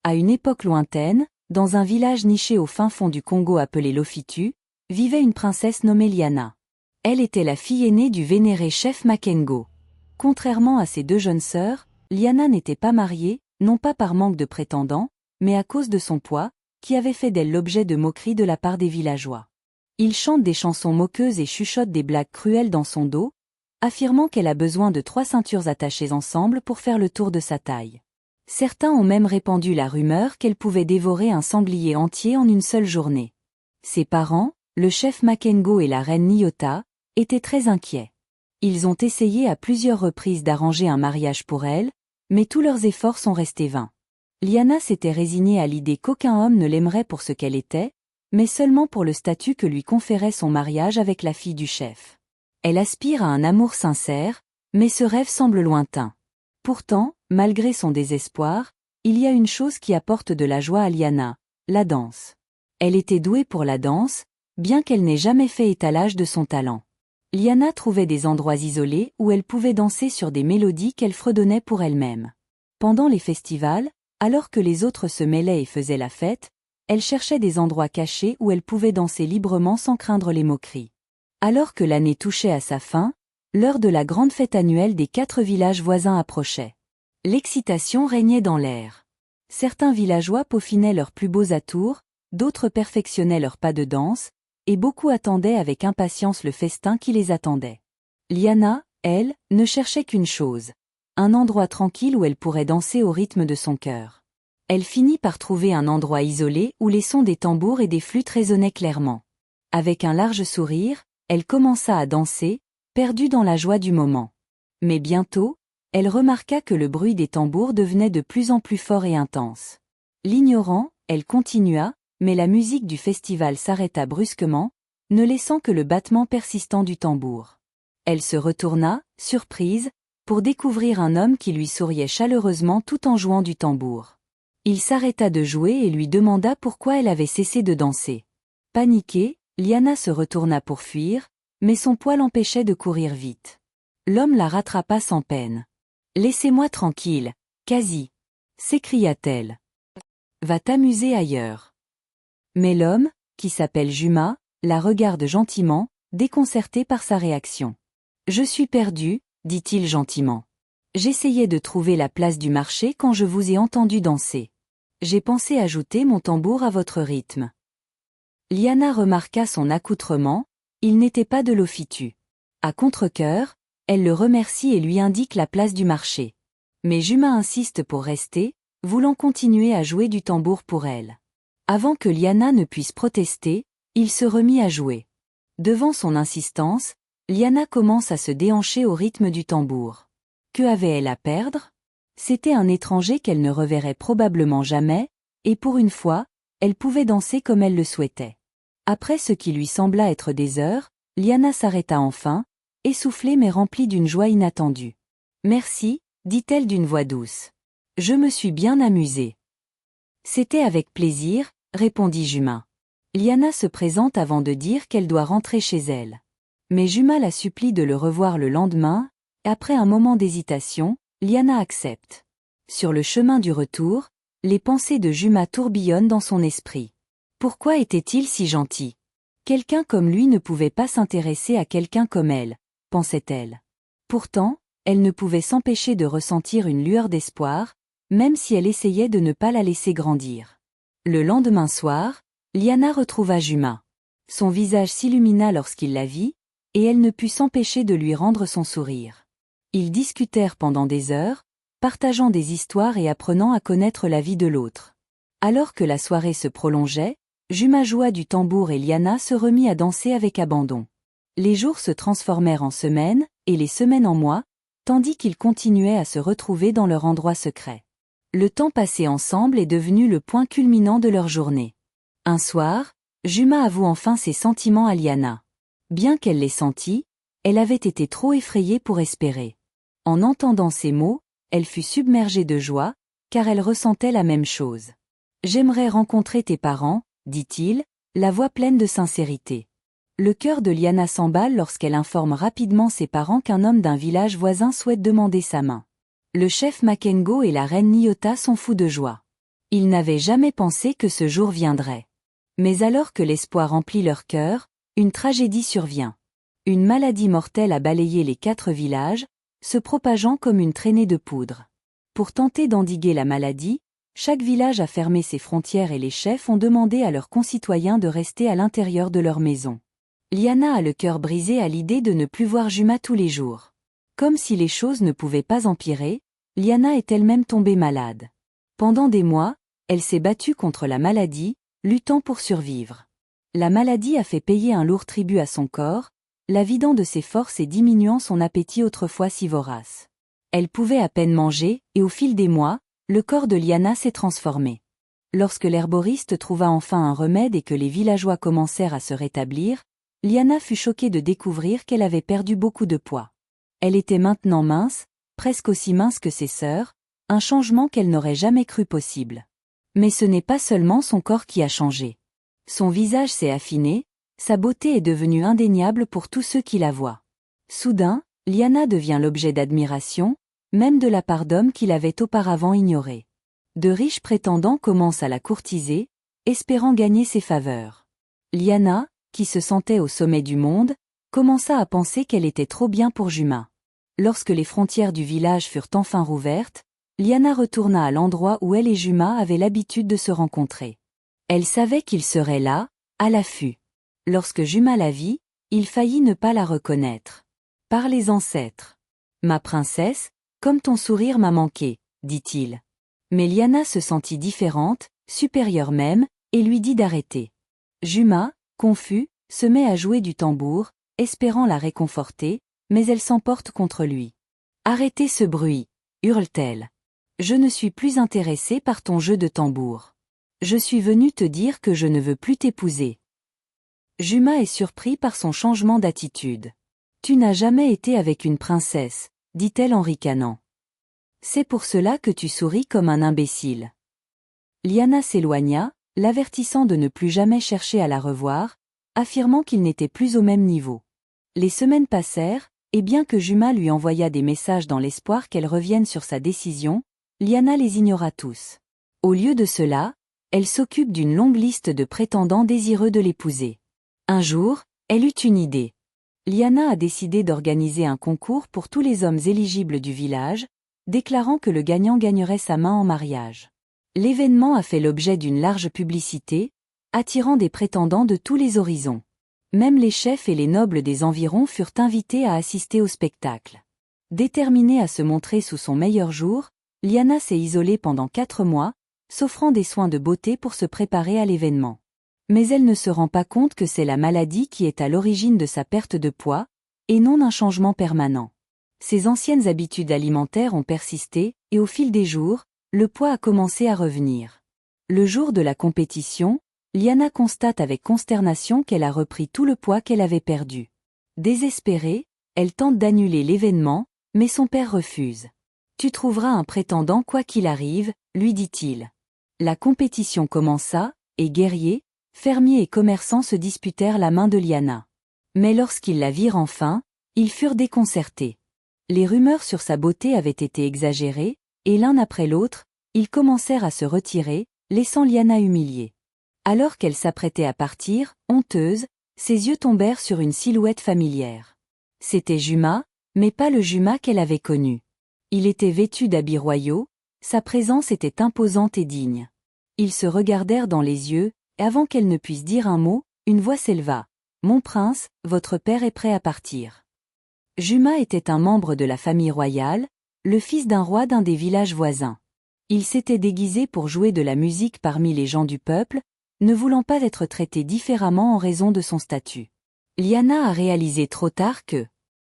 À une époque lointaine, dans un village niché au fin fond du Congo appelé Lofitu, vivait une princesse nommée Liana. Elle était la fille aînée du vénéré chef Makengo. Contrairement à ses deux jeunes sœurs, Liana n'était pas mariée, non pas par manque de prétendants, mais à cause de son poids, qui avait fait d'elle l'objet de moqueries de la part des villageois. Ils chantent des chansons moqueuses et chuchotent des blagues cruelles dans son dos, affirmant qu'elle a besoin de 3 ceintures attachées ensemble pour faire le tour de sa taille. Certains ont même répandu la rumeur qu'elle pouvait dévorer un sanglier entier en une seule journée. Ses parents, le chef Makengo et la reine Nyota, étaient très inquiets. Ils ont essayé à plusieurs reprises d'arranger un mariage pour elle, mais tous leurs efforts sont restés vains. Liana s'était résignée à l'idée qu'aucun homme ne l'aimerait pour ce qu'elle était, mais seulement pour le statut que lui conférait son mariage avec la fille du chef. Elle aspire à un amour sincère, mais ce rêve semble lointain. Pourtant, malgré son désespoir, il y a une chose qui apporte de la joie à Liana, la danse. Elle était douée pour la danse, bien qu'elle n'ait jamais fait étalage de son talent. Liana trouvait des endroits isolés où elle pouvait danser sur des mélodies qu'elle fredonnait pour elle-même. Pendant les festivals, alors que les autres se mêlaient et faisaient la fête, elle cherchait des endroits cachés où elle pouvait danser librement sans craindre les moqueries. Alors que l'année touchait à sa fin, l'heure de la grande fête annuelle des 4 villages voisins approchait. L'excitation régnait dans l'air. Certains villageois peaufinaient leurs plus beaux atours, d'autres perfectionnaient leurs pas de danse, et beaucoup attendaient avec impatience le festin qui les attendait. Liana, elle, ne cherchait qu'une chose, un endroit tranquille où elle pourrait danser au rythme de son cœur. Elle finit par trouver un endroit isolé où les sons des tambours et des flûtes résonnaient clairement. Avec un large sourire, elle commença à danser, perdue dans la joie du moment. Mais bientôt, elle remarqua que le bruit des tambours devenait de plus en plus fort et intense. L'ignorant, elle continua, mais la musique du festival s'arrêta brusquement, ne laissant que le battement persistant du tambour. Elle se retourna, surprise, pour découvrir un homme qui lui souriait chaleureusement tout en jouant du tambour. Il s'arrêta de jouer et lui demanda pourquoi elle avait cessé de danser. Paniquée, Liana se retourna pour fuir, mais son poids l'empêchait de courir vite. L'homme la rattrapa sans peine. « Laissez-moi tranquille, Quasi !» s'écria-t-elle. « Va t'amuser ailleurs. » Mais l'homme, qui s'appelle Juma, la regarde gentiment, déconcerté par sa réaction. « Je suis perdu, dit-il gentiment. J'essayais de trouver la place du marché quand je vous ai entendu danser. J'ai pensé ajouter mon tambour à votre rythme. » Liana remarqua son accoutrement, il n'était pas de Lofitu. À contre-cœur, elle le remercie et lui indique la place du marché. Mais Juma insiste pour rester, voulant continuer à jouer du tambour pour elle. Avant que Liana ne puisse protester, il se remit à jouer. Devant son insistance, Liana commence à se déhancher au rythme du tambour. Que avait-elle à perdre? C'était un étranger qu'elle ne reverrait probablement jamais, et pour une fois, elle pouvait danser comme elle le souhaitait. Après ce qui lui sembla être des heures, Liana s'arrêta enfin, essoufflée mais remplie d'une joie inattendue. « Merci, dit-elle d'une voix douce. Je me suis bien amusée. »« C'était avec plaisir, répondit Juma. Liana se présente avant de dire qu'elle doit rentrer chez elle. Mais Juma la supplie de le revoir le lendemain. Après un moment d'hésitation, Liana accepte. Sur le chemin du retour, les pensées de Juma tourbillonnent dans son esprit. Pourquoi était-il si gentil? Quelqu'un comme lui ne pouvait pas s'intéresser à quelqu'un comme elle, pensait-elle. Pourtant, elle ne pouvait s'empêcher de ressentir une lueur d'espoir, même si elle essayait de ne pas la laisser grandir. Le lendemain soir, Liana retrouva Juma. Son visage s'illumina lorsqu'il la vit, et elle ne put s'empêcher de lui rendre son sourire. Ils discutèrent pendant des heures, partageant des histoires et apprenant à connaître la vie de l'autre. Alors que la soirée se prolongeait, Juma joua du tambour et Liana se remit à danser avec abandon. Les jours se transformèrent en semaines, et les semaines en mois, tandis qu'ils continuaient à se retrouver dans leur endroit secret. Le temps passé ensemble est devenu le point culminant de leur journée. Un soir, Juma avoue enfin ses sentiments à Liana. Bien qu'elle les sentît, elle avait été trop effrayée pour espérer. En entendant ces mots, elle fut submergée de joie, car elle ressentait la même chose. « J'aimerais rencontrer tes parents, dit-il, la voix pleine de sincérité. Le cœur de Liana s'emballe lorsqu'elle informe rapidement ses parents qu'un homme d'un village voisin souhaite demander sa main. Le chef Makengo et la reine Nyota sont fous de joie. Ils n'avaient jamais pensé que ce jour viendrait. Mais alors que l'espoir remplit leur cœur, une tragédie survient. Une maladie mortelle a balayé les 4 villages, se propageant comme une traînée de poudre. Pour tenter d'endiguer la maladie, chaque village a fermé ses frontières et les chefs ont demandé à leurs concitoyens de rester à l'intérieur de leur maison. Liana a le cœur brisé à l'idée de ne plus voir Juma tous les jours. Comme si les choses ne pouvaient pas empirer, Liana est elle-même tombée malade. Pendant des mois, elle s'est battue contre la maladie, luttant pour survivre. La maladie a fait payer un lourd tribut à son corps, la vidant de ses forces et diminuant son appétit autrefois si vorace. Elle pouvait à peine manger, et au fil des mois, le corps de Liana s'est transformé. Lorsque l'herboriste trouva enfin un remède et que les villageois commencèrent à se rétablir, Liana fut choquée de découvrir qu'elle avait perdu beaucoup de poids. Elle était maintenant mince, presque aussi mince que ses sœurs, un changement qu'elle n'aurait jamais cru possible. Mais ce n'est pas seulement son corps qui a changé. Son visage s'est affiné, sa beauté est devenue indéniable pour tous ceux qui la voient. Soudain, Liana devient l'objet d'admiration, même de la part d'hommes qui l'avaient auparavant ignorée. De riches prétendants commencent à la courtiser, espérant gagner ses faveurs. Liana, qui se sentait au sommet du monde, commença à penser qu'elle était trop bien pour Juma. Lorsque les frontières du village furent enfin rouvertes, Liana retourna à l'endroit où elle et Juma avaient l'habitude de se rencontrer. Elle savait qu'il serait là, à l'affût. Lorsque Juma la vit, il faillit ne pas la reconnaître. Par les ancêtres. Ma princesse, comme ton sourire m'a manqué, dit-il. Mais Liana se sentit différente, supérieure même, et lui dit d'arrêter. Juma, confus, se met à jouer du tambour, espérant la réconforter, mais elle s'emporte contre lui. Arrêtez ce bruit, hurle-t-elle. Je ne suis plus intéressée par ton jeu de tambour. Je suis venue te dire que je ne veux plus t'épouser. Juma est surpris par son changement d'attitude. Tu n'as jamais été avec une princesse, dit-elle en ricanant. C'est pour cela que tu souris comme un imbécile. Liana s'éloigna, l'avertissant de ne plus jamais chercher à la revoir, affirmant qu'il n'était plus au même niveau. Les semaines passèrent, et bien que Juma lui envoya des messages dans l'espoir qu'elle revienne sur sa décision, Liana les ignora tous. Au lieu de cela, elle s'occupe d'une longue liste de prétendants désireux de l'épouser. Un jour, elle eut une idée. Liana a décidé d'organiser un concours pour tous les hommes éligibles du village, déclarant que le gagnant gagnerait sa main en mariage. L'événement a fait l'objet d'une large publicité, attirant des prétendants de tous les horizons. Même les chefs et les nobles des environs furent invités à assister au spectacle. Déterminée à se montrer sous son meilleur jour, Liana s'est isolée pendant 4 mois, s'offrant des soins de beauté pour se préparer à l'événement. Mais elle ne se rend pas compte que c'est la maladie qui est à l'origine de sa perte de poids, et non un changement permanent. Ses anciennes habitudes alimentaires ont persisté, et au fil des jours, le poids a commencé à revenir. Le jour de la compétition, Liana constate avec consternation qu'elle a repris tout le poids qu'elle avait perdu. Désespérée, elle tente d'annuler l'événement, mais son père refuse. Tu trouveras un prétendant quoi qu'il arrive, lui dit-il. La compétition commença, et guerriers, fermiers et commerçants se disputèrent la main de Liana. Mais lorsqu'ils la virent enfin, ils furent déconcertés. Les rumeurs sur sa beauté avaient été exagérées, et l'un après l'autre, ils commencèrent à se retirer, laissant Liana humiliée. Alors qu'elle s'apprêtait à partir, honteuse, ses yeux tombèrent sur une silhouette familière. C'était Juma, mais pas le Juma qu'elle avait connu. Il était vêtu d'habits royaux, sa présence était imposante et digne. Ils se regardèrent dans les yeux, et avant qu'elle ne puisse dire un mot, une voix s'éleva. « Mon prince, votre père est prêt à partir. » Juma était un membre de la famille royale, le fils d'un roi d'un des villages voisins. Il s'était déguisé pour jouer de la musique parmi les gens du peuple, ne voulant pas être traité différemment en raison de son statut. Liana a réalisé trop tard que,